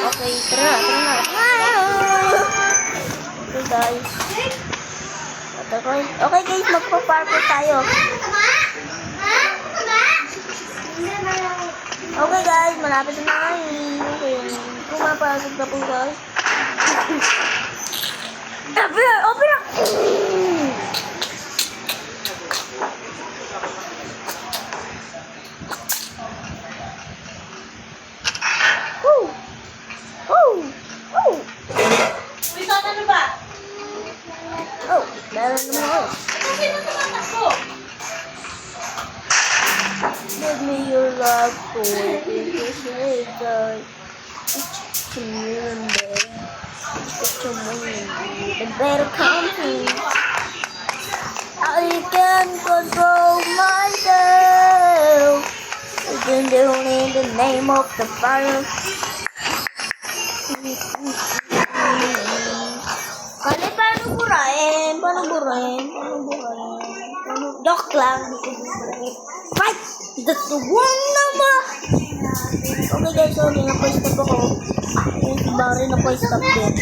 Okay, tara na. Okay guys. Okay guys, magpa-park tayo. Okay guys, malapit na kami. Okay, pumapasok na po guys. Opera! Meron naman ako. Sino tumatakbo? Give me your love for this later. Remember, it's a moment. It better come to me. I can control myself. Even down in the name of the fire. Paano burahin? Joke lang. Fight! That's the one naman! Okay guys, sorry, napa-stop ako. Yung si Barry napa-stop din.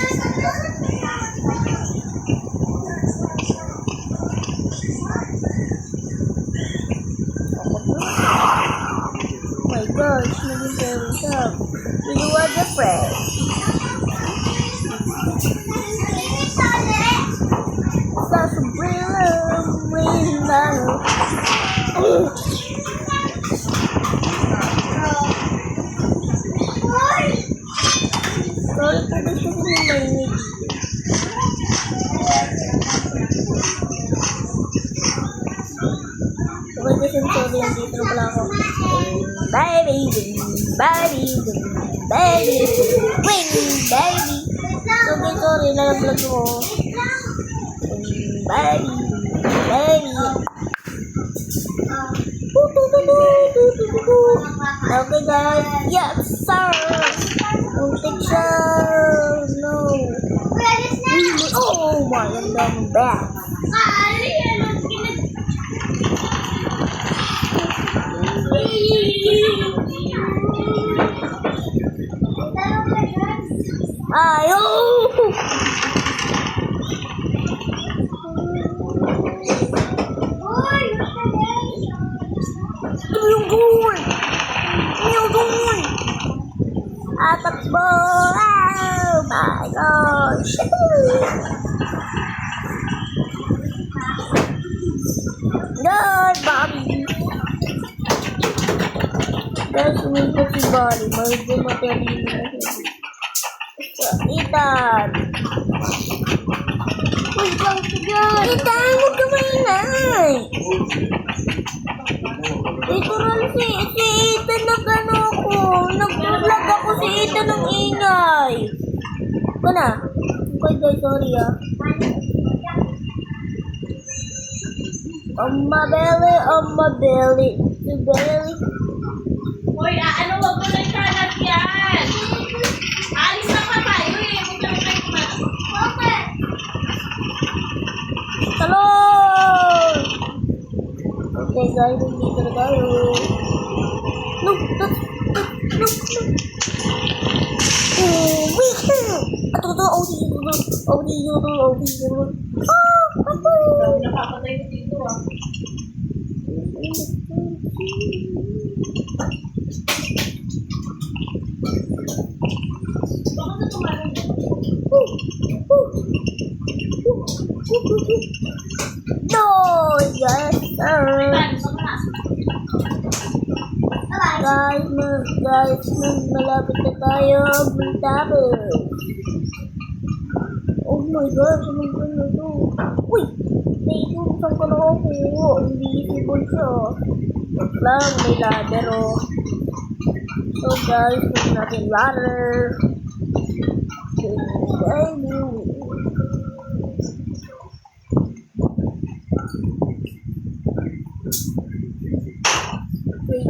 Oh my gosh, naging very tough. You are the friend. That's a brilliant window. Sorry po gusto ko yung mainit. Okay kasi sorry, nandito na pala ako. Baby, baby, baby, baby. Okay, sorry, nalaglag ko. Baby, baby. Okay guys, yes sir. Picture, no. Oh my god, bad. Ayo. Atakbo! Oh my gosh! Good, Bobby! Guys, umikot si Bobby. Medyo matalino na siya. Ethan! Uy, bang sigan! Ethan, huwag ka maingay! Ito rin si Ethan nag-ano ako. Nag-vlog ako si Ethan ng ingay. Ito na. Okay guys, sorry ah. On my belly. The belly. Hoy, ano, wag mo na ikalat yan. Alis na pa tayo eh. Huwag na tayo kumakas. Okay. Talon! Okay guys, dito na tayo. No. Nakapatay ko dito ah. Baka na tumalang dito. No, yes sir. Guys, malapit na tayo. Tapos. Oh my gosh, anong gano'n ito? Uy! Naisusan ko na ako. Invisible siya. Wag lang, may ladder oh. So guys, huwag natin ladder. Baby. Baby.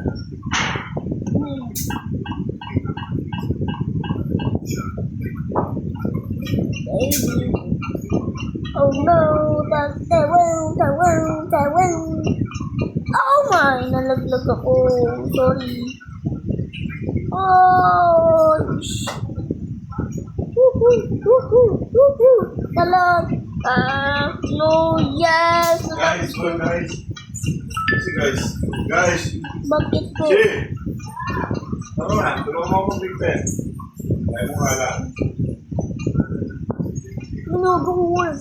Oh no, that's the wound. Oh my, nalaglag ako. Sorry. Oh, Talon. No, yes. Guys, go guys. Kasi guys. Guys. Bakit po? Si. Tara na. Tulungan mo akong bigten. Tayo mo kala. Ginugol.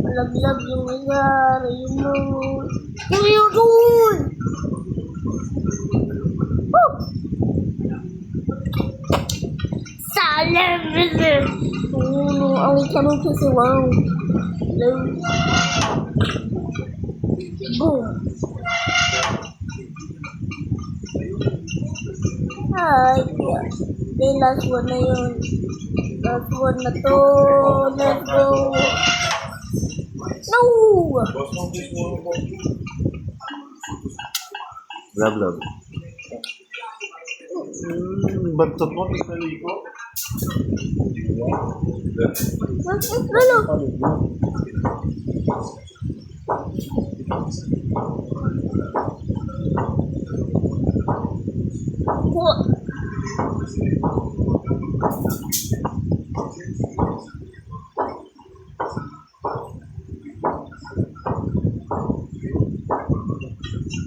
Malaglag yung nangyari mo. Ginugol! Woo! Salam! Ang itanong kasi wow. Boom! Ay, okay, last one na yun. Last one na to. Let's go. No! Boss mo, please mo ako. Love, love. Bantot mo, pinali ko. Lalo!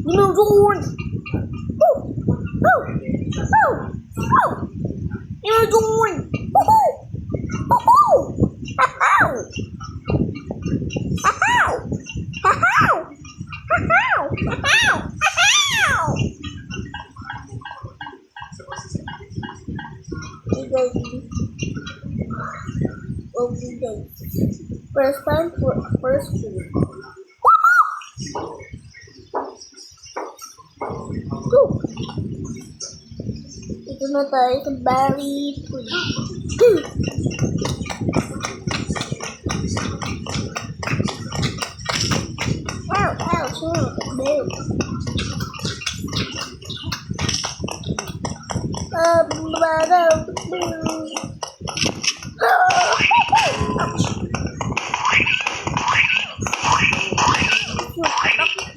Ginugol! Oh! Oh! Oh! Oh! Ginugol! Oh! Oh! Ahaw! Ahaw! Ahaw! Ahaw! Ahaw! Ahaw! Okay, first time for first food. Go! Ito na tayo sa berry food. Ow! Ow! Sure! Berry.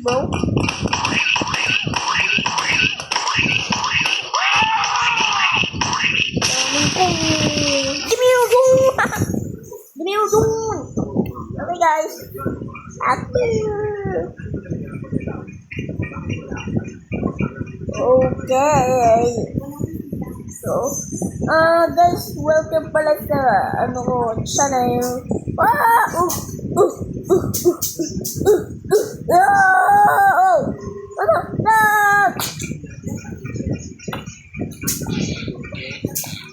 Bro. Okay guys. Okay. So, guys, welcome pala sa ano ko channel. Ano?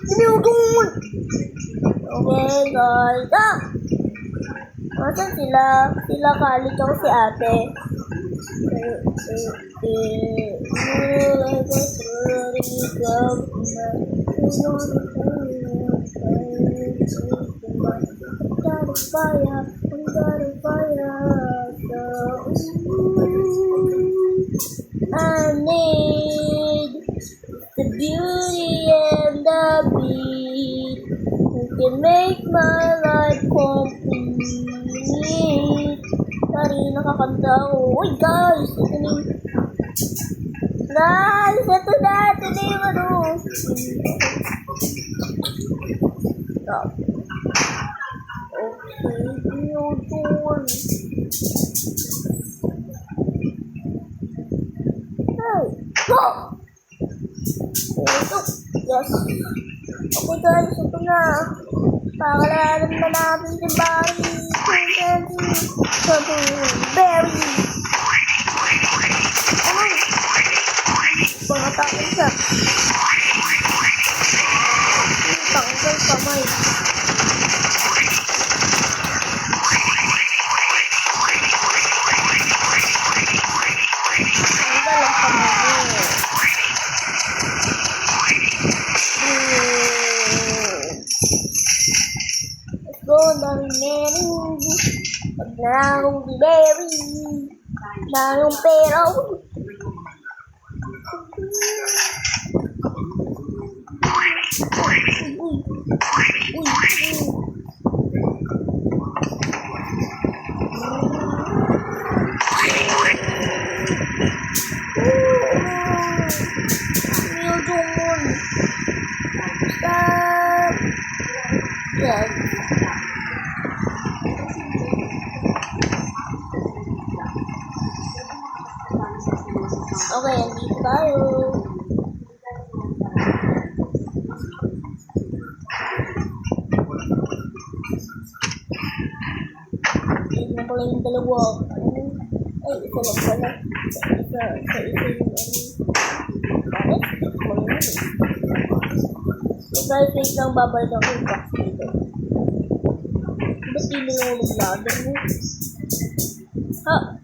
Ginugol! Okay, guys. Nasaan sila? Sila kalit ako si ate. I need the beauty and the beat who can make my life complete. Sorry, nakakanta ako. Uy, guys! Ito na yung... Guys! Ito na! Ito na yung ano! Stop. Okay, new tool. Hey! Go! Ito. Yes. Okay guys, ito na. Pakalaran na natin si Barry. Berry. Ay! Pangatake siya. Tanggal kamay. Tanggal ang kamay. Let's go, dami meron. Pag narangong si Berry. Narangong pera. Stop. Yeah. Okay, andito tayo. Ayun na pala yung dalawa. Ay, isa lang pala. Isa yung bakit? Wala na eh. So guys, wait lang, babalik ako yung box dito. Ba't di mo yung ladder mo? Ha?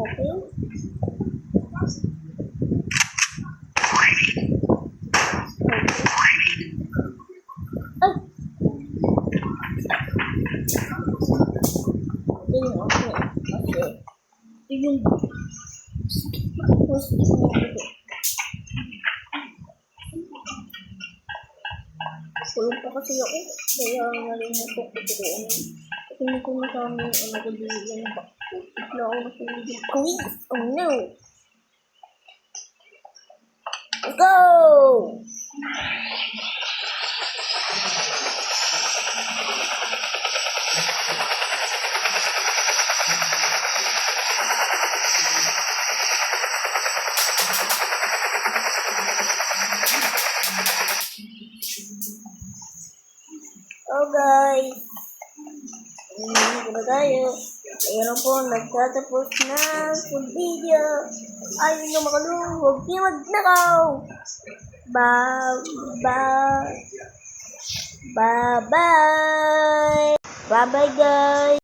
Okay. Ay! Ayun, okay. Okay. Yung post mo dito. Kulong pa kasi ako. Kaya nalimutok ko dito. Kasi hindi ko nasama yung ano ko dito yung back. Bigla ako nasunod yung quiz. Oh no! Let's go! Oh guys, na tayo. Ayan po, nagtatapos na full video. Ayaw nyo makalung, huwag niyo magnakaw. Bye-bye. Bye-bye. Bye-bye guys.